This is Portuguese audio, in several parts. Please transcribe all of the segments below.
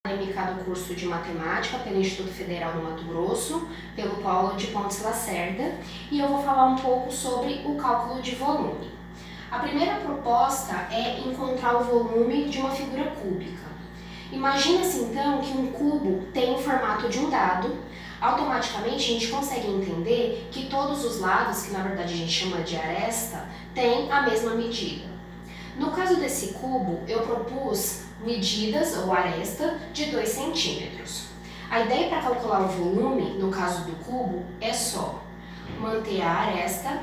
acadêmica do curso de Matemática pelo Instituto Federal do Mato Grosso, pelo Polo de Pontes Lacerda, e eu vou falar um pouco sobre o cálculo de volume. A primeira proposta é encontrar o volume de uma figura cúbica. Imagina-se então que um cubo tem o formato de um dado. Automaticamente a gente consegue entender que todos os lados, que na verdade a gente chama de aresta, têm a mesma medida. No caso desse cubo, eu propus medidas ou aresta de 2 centímetros. A ideia para calcular o volume, no caso do cubo, é só manter a aresta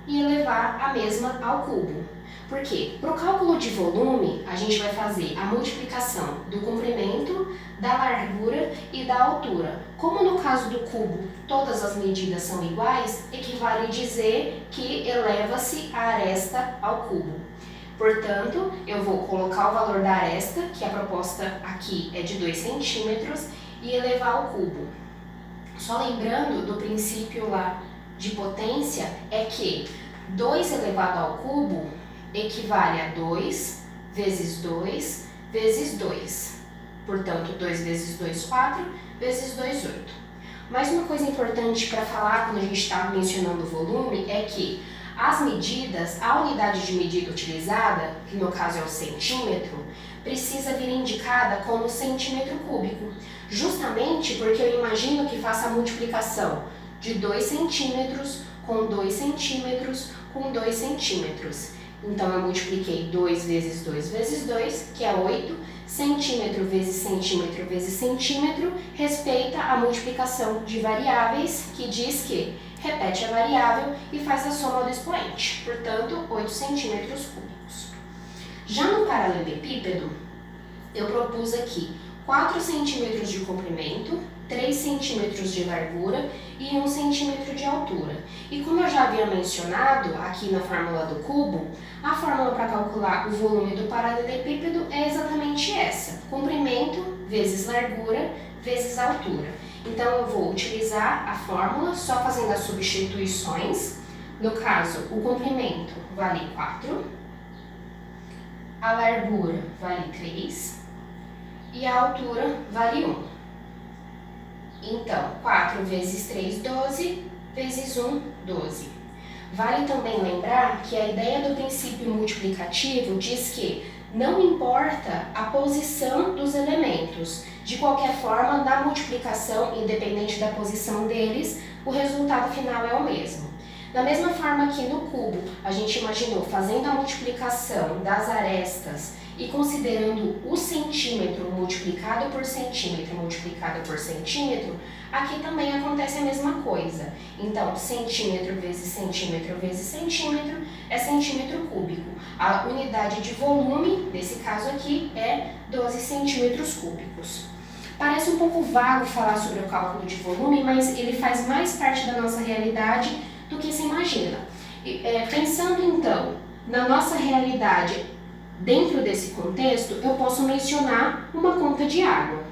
e elevar a mesma ao cubo. Por quê? Para o cálculo de volume, a gente vai fazer a multiplicação do comprimento, da largura e da altura. Como no caso do cubo todas as medidas são iguais, equivale dizer que eleva-se a aresta ao cubo. Portanto, eu vou colocar o valor da aresta, que a proposta aqui é de 2 centímetros, e elevar ao cubo. Só lembrando do princípio lá de potência, é que 2 elevado ao cubo equivale a 2 vezes 2 vezes 2. Portanto, 2 vezes 2, 4, vezes 2, 8. Mais uma coisa importante para falar quando a gente está mencionando o volume é que as medidas, a unidade de medida utilizada, que no caso é o centímetro, precisa vir indicada como centímetro cúbico, justamente porque eu imagino que faça a multiplicação de 2 centímetros com 2 centímetros com 2 centímetros. Então, eu multipliquei 2 vezes 2 vezes 2, que é 8, centímetro vezes centímetro vezes centímetro, respeita a multiplicação de variáveis, que diz que repete a variável e faz a soma do expoente, portanto, 8 centímetros cúbicos. Já no paralelepípedo, eu propus aqui 4 centímetros de comprimento, 3 centímetros de largura e 1 centímetro de altura. E como eu já havia mencionado aqui na fórmula do cubo, a fórmula para calcular o volume do paralelepípedo é exatamente essa: comprimento vezes largura vezes altura. Então eu vou utilizar a fórmula só fazendo as substituições. No caso, o comprimento vale 4, a largura vale 3 e a altura vale 1. Então, 4 vezes 3, 12, vezes 1, 12. Vale também lembrar que a ideia do princípio multiplicativo diz que não importa a posição dos elementos. De qualquer forma, na multiplicação, independente da posição deles, o resultado final é o mesmo. Da mesma forma que no cubo, a gente imaginou fazendo a multiplicação das arestas e considerando o centímetro multiplicado por centímetro multiplicado por centímetro, aqui também acontece a mesma coisa. Então, centímetro vezes centímetro vezes centímetro é centímetro cúbico. A unidade de volume, nesse caso aqui, é 12 centímetros cúbicos. Parece um pouco vago falar sobre o cálculo de volume, mas ele faz mais parte da nossa realidade do que se imagina. Pensando então na nossa realidade, dentro desse contexto, eu posso mencionar uma conta de água.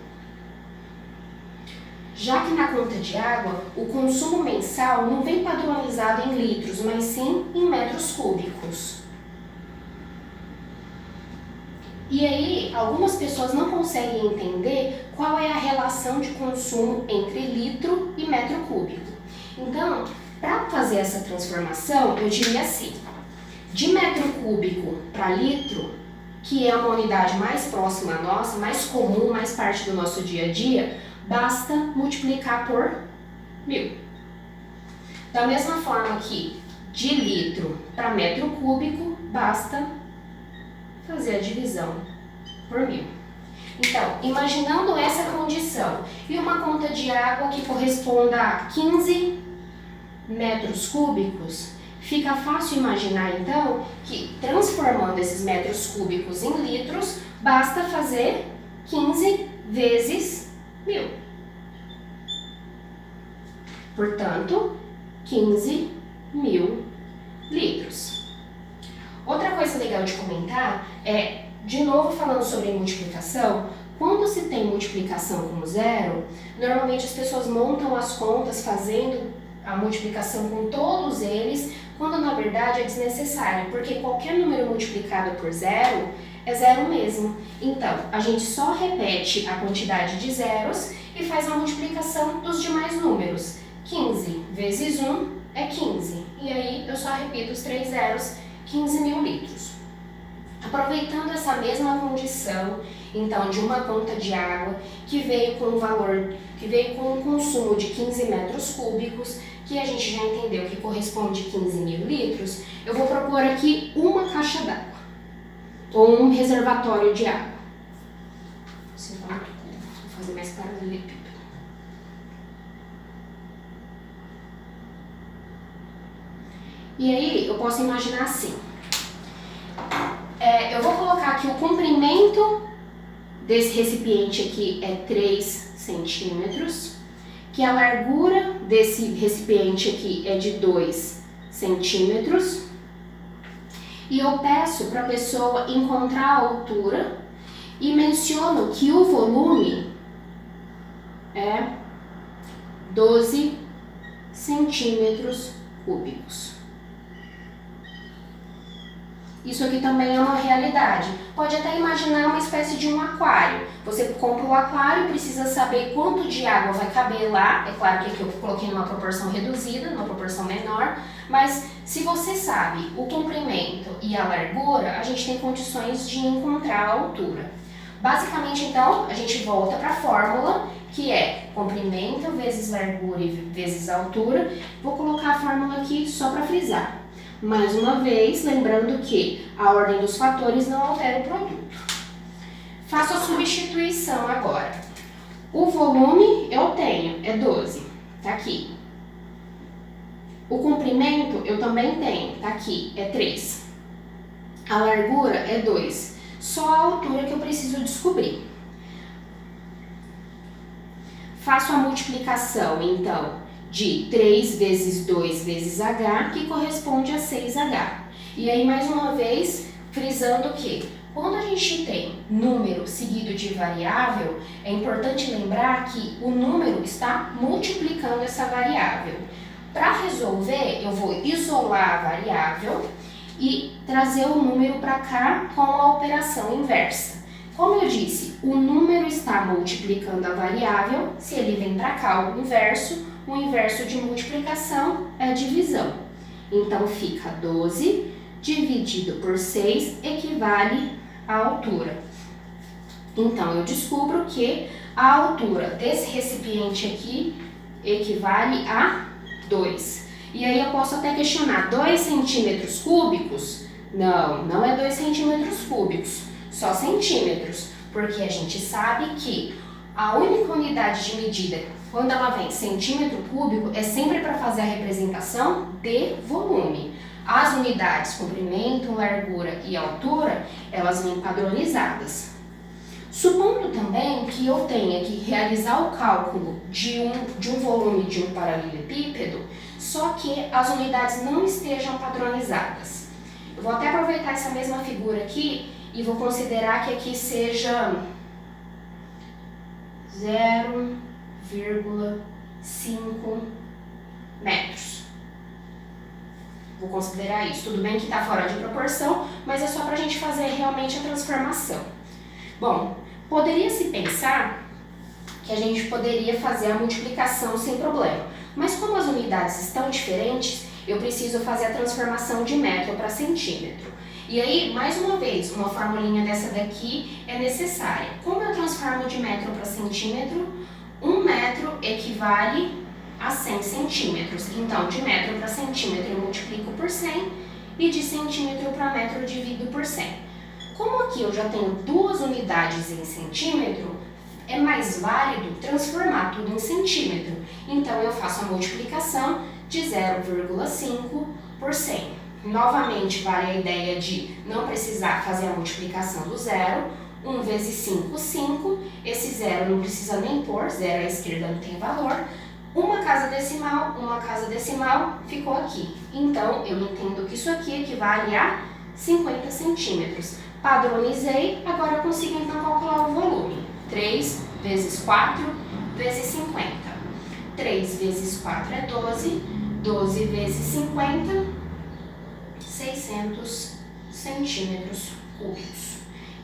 Já que na conta de água, o consumo mensal não vem padronizado em litros, mas sim em metros cúbicos. E aí, algumas pessoas não conseguem entender qual é a relação de consumo entre litro e metro cúbico. Então, para fazer essa transformação, eu diria assim: de metro cúbico para litro, que é uma unidade mais próxima à nossa, mais comum, mais parte do nosso dia a dia, basta multiplicar por 1000. Da mesma forma que de litro para metro cúbico, basta fazer a divisão por 1000. Então, imaginando essa condição e uma conta de água que corresponda a 15 metros cúbicos, fica fácil imaginar então que transformando esses metros cúbicos em litros, basta fazer 15 vezes 1000. Portanto, 15.000 litros. Outra coisa legal de comentar é, de novo falando sobre multiplicação, quando se tem multiplicação com zero, normalmente as pessoas montam as contas fazendo a multiplicação com todos eles, quando na verdade é desnecessário, porque qualquer número multiplicado por zero é zero mesmo. Então, a gente só repete a quantidade de zeros e faz a multiplicação dos demais números. 15 vezes 1 é 15. E aí, eu só repito os 3 zeros, 15.000 litros. Aproveitando essa mesma condição, então, de uma conta de água que veio com um consumo de 15 metros cúbicos, que a gente já entendeu que corresponde a 15.000 litros, eu vou propor aqui uma caixa d'água, ou um reservatório de água. Vou fazer mais paralelepípedo. E aí, eu posso imaginar assim. Eu vou colocar aqui o comprimento desse recipiente aqui é 3 centímetros, que a largura desse recipiente aqui é de 2 centímetros, e eu peço para a pessoa encontrar a altura e menciono que o volume é 12 centímetros cúbicos. Isso aqui também é uma realidade. Pode até imaginar uma espécie de um aquário. Você compra um aquário, precisa saber quanto de água vai caber lá. É claro que aqui eu coloquei numa proporção reduzida, numa proporção menor. Mas se você sabe o comprimento e a largura, a gente tem condições de encontrar a altura. Basicamente, então, a gente volta para a fórmula, que é comprimento vezes largura vezes altura. Vou colocar a fórmula aqui só para frisar. Mais uma vez, lembrando que a ordem dos fatores não altera o produto. Faço a substituição agora. O volume eu tenho, é 12, tá aqui. O comprimento eu também tenho, tá aqui, é 3. A largura é 2. Só a altura que eu preciso descobrir. Faço a multiplicação, então, de 3 vezes 2 vezes H, que corresponde a 6H. E aí, mais uma vez, frisando que quando a gente tem número seguido de variável, é importante lembrar que o número está multiplicando essa variável. Para resolver, eu vou isolar a variável e trazer o número para cá com a operação inversa. Como eu disse, o número está multiplicando a variável, se ele vem para cá, o inverso de multiplicação é a divisão. Então, fica 12 dividido por 6 equivale à altura. Então, eu descubro que a altura desse recipiente aqui equivale a 2. E aí eu posso até questionar, 2 centímetros cúbicos? Não, não é 2 centímetros cúbicos, só centímetros, porque a gente sabe que a única unidade de medida, quando ela vem centímetro cúbico, é sempre para fazer a representação de volume. As unidades comprimento, largura e altura, elas vêm padronizadas. Supondo também que eu tenha que realizar o cálculo de um volume de um paralelepípedo, só que as unidades não estejam padronizadas. Eu vou até aproveitar essa mesma figura aqui e vou considerar que aqui seja 0,5 metros. Vou considerar isso. Tudo bem que está fora de proporção, mas é só para a gente fazer realmente a transformação. Bom, poderia-se pensar que a gente poderia fazer a multiplicação sem problema, mas como as unidades estão diferentes, eu preciso fazer a transformação de metro para centímetro. E aí, mais uma vez, uma formulinha dessa daqui é necessária. Como eu transformo de metro para centímetro? 1 metro equivale a 100 centímetros. Então, de metro para centímetro eu multiplico por 100 e de centímetro para metro eu divido por 100. Como aqui eu já tenho 2 unidades em centímetro, é mais válido transformar tudo em centímetro. Então, eu faço a multiplicação de 0,5 por 100. Novamente, vale a ideia de não precisar fazer a multiplicação do zero. 1 vezes 5, 5. Esse zero não precisa nem pôr, zero à esquerda não tem valor. Uma casa decimal ficou aqui. Então, eu entendo que isso aqui equivale a 50 centímetros. Padronizei, agora eu consigo então calcular o volume. 3 vezes 4 vezes 50. 3 vezes 4 é 12. 12 vezes 50, 600 centímetros cúbicos.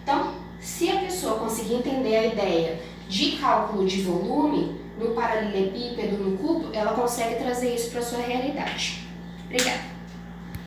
Então, se a pessoa conseguir entender a ideia de cálculo de volume no paralelepípedo, no cubo, ela consegue trazer isso para a sua realidade. Obrigada!